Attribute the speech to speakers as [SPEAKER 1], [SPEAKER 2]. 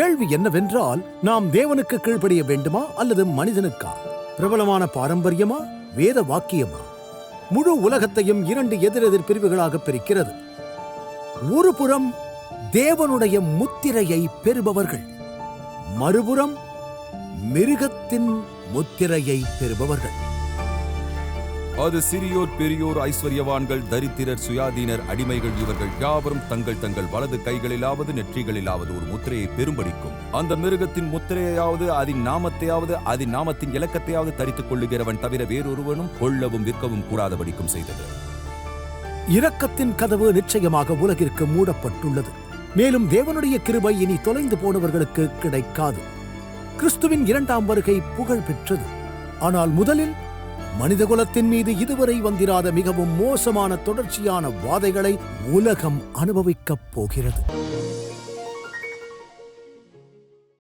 [SPEAKER 1] கேள்வி என்னவென்றால், நாம் தேவனுக்கு கீழ்ப்படிய வேண்டுமா அல்லது மனிதனுக்கா? பிரபலமான பாரம்பரியமா, வேத வாக்கியமா? முழு உலகத்தையும் இரண்டு எதிரெதிர் பிரிவுகளாக பிரிக்கிறது. ஒரு புறம் தேவனுடைய முத்திரையை பெறுபவர்கள், மறுபுறம் மிருகத்தின் முத்திரையை பெறுபவர்கள்.
[SPEAKER 2] அது சிறியோர், பெரியோர், ஐஸ்வர்யவான்கள், தரித்திரர், சுயாதீனர், அடிமைகள், இவர்கள் யாவரும் தங்கள் தங்கள் வலது கைகளிலாவது நெற்றிகளிலாவது ஒரு முத்திரையை பெரும்படிக்கும் அந்த மிருகத்தின் முத்திரையாவது அதன் நாமத்தையாவது அதன் நாமத்தின் இலக்கத்தையாவது தரித்துக் கொள்ளுகிறவன் தவிர வேறொருவனும் கொள்ளவும் விற்கவும் கூடாதபடிக்கும் செய்தது.
[SPEAKER 1] இரக்கத்தின் கதவு நிச்சயமாக உலகிற்கு மூடப்பட்டுள்ளது. மேலும் தேவனுடைய கிருபை இனி தொலைந்து போனவர்களுக்கு கிடைக்காது. கிறிஸ்துவின் இரண்டாம் வருகை புகழ் பெற்றது. ஆனால் முதலில் மனிதகுலத்தின் மீது இதுவரை வந்திராத மிகவும் மோசமான தொடர்ச்சியான வாதைகளை உலகம் அனுபவிக்கப் போகிறது.